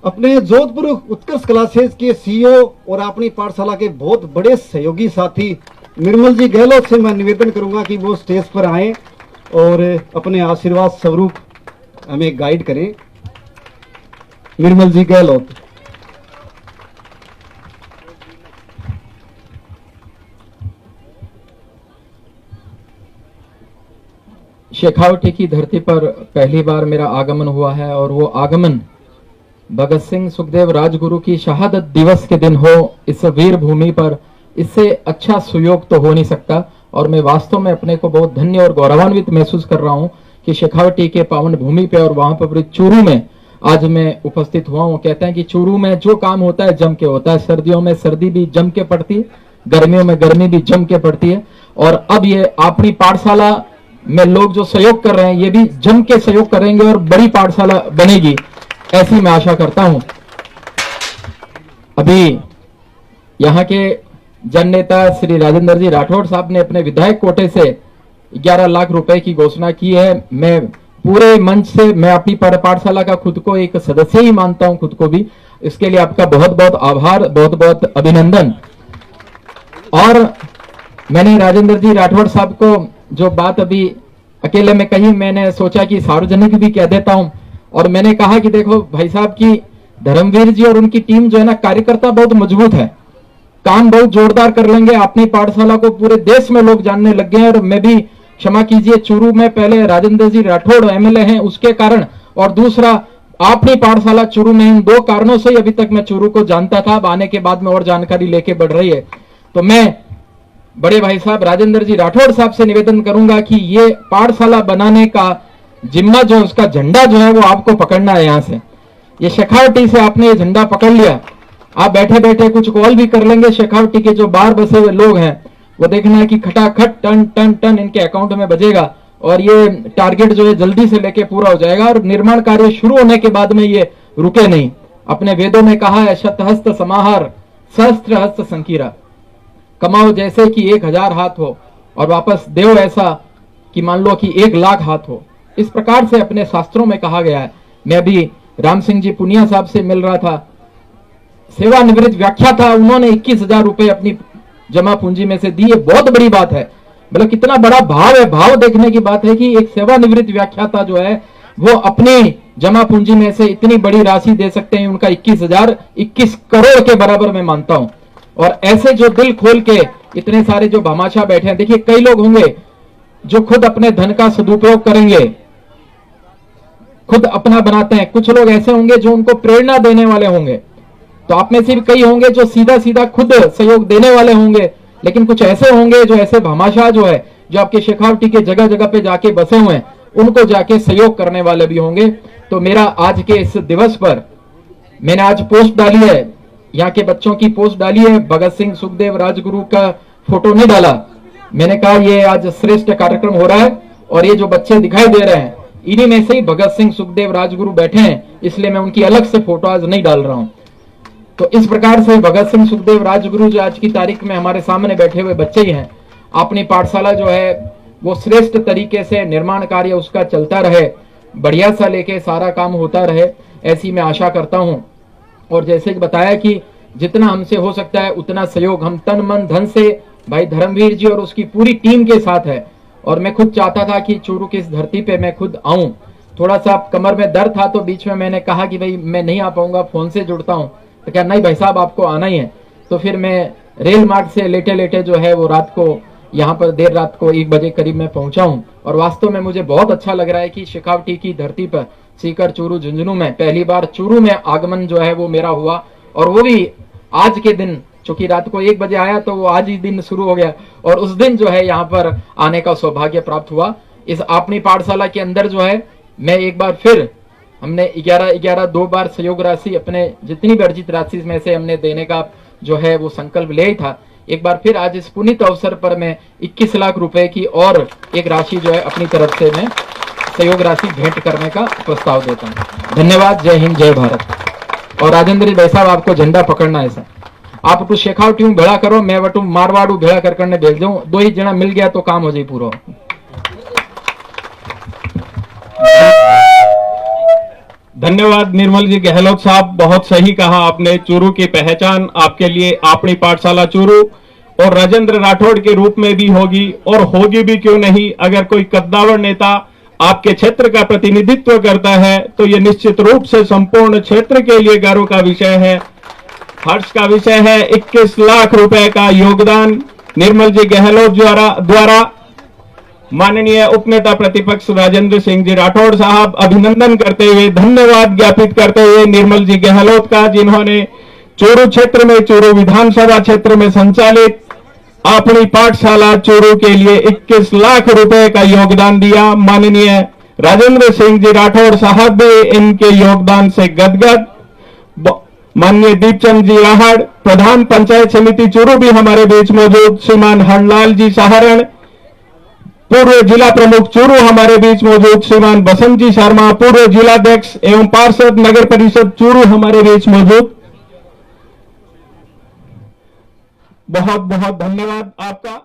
अपने जोधपुर उत्कर्ष क्लासेज के सीईओ और अपनी पाठशाला के बहुत बड़े सहयोगी साथी निर्मल जी गहलोत से मैं निवेदन करूंगा कि वो स्टेज पर आएं और अपने आशीर्वाद स्वरूप हमें गाइड करें। निर्मल जी गहलोत। शेखावटी की धरती पर पहली बार मेरा आगमन हुआ है और वो आगमन भगत सिंह सुखदेव राजगुरु की शहादत दिवस के दिन हो इस वीर भूमि पर। इससे अच्छा सुयोग तो हो नहीं सकता और मैं वास्तव में अपने को बहुत धन्य और गौरवान्वित महसूस कर रहा हूं कि शेखावटी के पावन भूमि पे और वहां पर चूरू में आज मैं उपस्थित हुआ हूं। कहते हैं कि चूरू में जो काम होता है जम के होता है। सर्दियों में सर्दी भी जम के पड़ती, गर्मियों में गर्मी भी जम के पड़ती है। और अब ये अपनी पाठशाला में लोग जो सहयोग कर रहे हैं ये भी जम के सहयोग करेंगे और बड़ी पाठशाला बनेगी, ऐसी मैं आशा करता हूं। अभी यहाँ के जन नेता श्री राजेंद्र जी राठौड़ साहब ने अपने विधायक कोटे से 11 लाख रुपए की घोषणा की है। मैं पूरे मंच से मैं अपनी पाठशाला का खुद को एक सदस्य ही मानता हूं, खुद को भी। इसके लिए आपका बहुत बहुत आभार, बहुत बहुत अभिनंदन। और मैंने राजेंद्र जी राठौड़ साहब को जो बात अभी अकेले में कही, मैंने सोचा कि सार्वजनिक भी कह देता हूं। और मैंने कहा कि देखो भाई साहब की धर्मवीर जी और उनकी टीम जो है ना, कार्यकर्ता बहुत मजबूत है, काम बहुत जोरदार कर लेंगे। अपनी पाठशाला को पूरे देश में लोग जानने लग गए हैं। और मैं भी क्षमा कीजिए, चूरू में पहले राजेंद्र जी राठौड़ एमएलए हैं उसके कारण, और दूसरा अपनी पाठशाला चूरू में, इन दो कारणों से अभी तक मैं चूरू को जानता था। अब आने के बाद में और जानकारी लेके बढ़ रही है। तो मैं बड़े भाई साहब राजेंद्र जी राठौड़ साहब से निवेदन करूंगा कि ये पाठशाला बनाने का जिम्मा जो है, उसका झंडा जो है वो आपको पकड़ना है। यहां से ये शेखावटी से आपने ये झंडा पकड़ लिया, आप बैठे बैठे कुछ कॉल भी कर लेंगे। शेखावटी के जो बाहर बसे हुए लोग हैं वो देखना है कि खटाखट टन टन टन इनके अकाउंट में बजेगा और ये टारगेट जो है जल्दी से लेके पूरा हो जाएगा। और निर्माण कार्य शुरू होने के बाद में ये रुके नहीं। अपने वेदों में कहा है, शतहस्त समाहार सहस्त्र हस्त संकीरा, कमाओ जैसे कि 1000 हाथ हो और वापस देव ऐसा कि मान लो कि 1 लाख हाथ हो। इस प्रकार से अपने शास्त्रों में कहा गया है। मैं अभी राम सिंह जी पुनिया साहब से मिल रहा था, सेवानिवृत्त व्याख्या था, उन्होंने 21,000 रुपए अपनी जमा पूंजी में से दी। ये बहुत बड़ी बात है, मतलब कितना बड़ा भाव है। भाव देखने की बात है कि एक सेवानिवृत्त व्याख्याता जो है वो अपनी जमा पूंजी में से इतनी बड़ी राशि दे सकते हैं। उनका 21 करोड़ के बराबर मैं मानता हूं। और ऐसे जो दिल खोल के इतने सारे जो भामाशाह बैठे हैं, देखिए कई लोग होंगे जो खुद अपने धन का सदुपयोग करेंगे, खुद अपना बनाते हैं। कुछ लोग ऐसे होंगे जो उनको प्रेरणा देने वाले होंगे। तो आप में से भी कई होंगे जो सीधा सीधा खुद सहयोग देने वाले होंगे, लेकिन कुछ ऐसे होंगे जो ऐसे भामाशाह जो है, जो आपके शेखावटी के जगह जगह पे जाके बसे हुए हैं, उनको जाके सहयोग करने वाले भी होंगे। तो मेरा आज के इस दिवस पर मैंने आज पोस्ट डाली है, यहाँ के बच्चों की पोस्ट डाली है। भगत सिंह सुखदेव राजगुरु का फोटो नहीं डाला। मैंने कहा ये आज श्रेष्ठ कार्यक्रम हो रहा है और ये जो बच्चे दिखाई दे रहे हैं इन्हीं में से ही भगत सिंह सुखदेव राजगुरु बैठे हैं, इसलिए मैं उनकी अलग से फोटो आज नहीं डाल रहा हूं। तो इस प्रकार से भगत सिंह सुखदेव राजगुरु जो आज की तारीख में हमारे सामने बैठे हुए बच्चे ही हैं। अपनी पाठशाला जो है वो श्रेष्ठ तरीके से निर्माण कार्य उसका चलता रहे, बढ़िया सा लेके सारा काम होता रहे, ऐसी मैं आशा करता हूं। और जैसे कि बताया कि जितना हमसे हो सकता है उतना सहयोग हम तन मन धन से भाई धर्मवीर जी और उसकी पूरी टीम के साथ है। और मैं खुद चाहता था कि चूरू की इस धरती पे मैं खुद आऊं। थोड़ा सा कमर में दर्द था तो बीच में मैंने कहा कि भाई मैं नहीं आ पाऊंगा, फोन से जुड़ता हूं। तो क्या नहीं भाई साहब आपको आना ही है। तो फिर मैं रेल मार्ग से लेटे लेटे जो है वो रात को यहाँ पर देर रात को 1 बजे करीब मैं पहुंचा हूं। और वास्तव में मुझे बहुत अच्छा लग रहा है कि शेखावटी की धरती पर सीकर चूरू झुंझुनू में पहली बार चूरू में आगमन जो है वो मेरा हुआ। और वो भी आज के दिन, चूंकि रात को 1 बजे आया तो वो आज ही दिन शुरू हो गया और उस दिन जो है यहाँ पर आने का सौभाग्य प्राप्त हुआ। इस अपनी पाठशाला के अंदर जो है मैं एक बार फिर हमने 11 2 बार सहयोग राशि अपने जितनी भी अर्जित राशि में से हमने देने का जो है वो संकल्प ले ही था। एक बार फिर आज इस पुनीत अवसर पर मैं 21 लाख रुपए की और एक राशि जो है अपनी तरफ से मैं सहयोग राशि भेंट करने का प्रस्ताव देता हूँ। धन्यवाद। जय हिंद, जय भारत। और राजेंद्र भाई साहब आपको झंडा पकड़ना है सर। आप तो शेखावटी भेड़ा करो, मैं वटू मारवाड़ू भेड़ा करने भेज दूं, 2 ही जना मिल गया तो काम हो जाए पूरा। धन्यवाद निर्मल जी गहलोत साहब, बहुत सही कहा आपने। चूरू की पहचान आपके लिए अपनी पाठशाला चूरू और राजेंद्र राठौड़ के रूप में भी होगी, और होगी भी क्यों नहीं। अगर कोई कद्दावर नेता आपके क्षेत्र का प्रतिनिधित्व करता है तो ये निश्चित रूप से संपूर्ण क्षेत्र के लिए गर्व का विषय है, हर्ष का विषय है। 21 लाख रुपए का योगदान निर्मल जी गहलोत द्वारा माननीय उपनेता प्रतिपक्ष राजेंद्र सिंह जी राठौड़ साहब अभिनंदन करते हुए, धन्यवाद ज्ञापित करते हुए निर्मल जी गहलोत का, जिन्होंने चूरू क्षेत्र में, चूरू विधानसभा क्षेत्र में संचालित अपनी पाठशाला चूरू के लिए 21 लाख रुपए का योगदान दिया। माननीय राजेंद्र सिंह जी राठौड़ साहब भी इनके योगदान से गदगद। माननीय दीपचंद जी राहड़, प्रधान पंचायत समिति चूरू भी हमारे बीच मौजूद। श्रीमान हरलाल जी सहारण, पूर्व जिला प्रमुख चूरू हमारे बीच मौजूद। श्रीमान बसंत जी शर्मा, पूर्व जिलाध्यक्ष एवं पार्षद नगर परिषद चूरू हमारे बीच मौजूद। बहुत बहुत धन्यवाद आपका।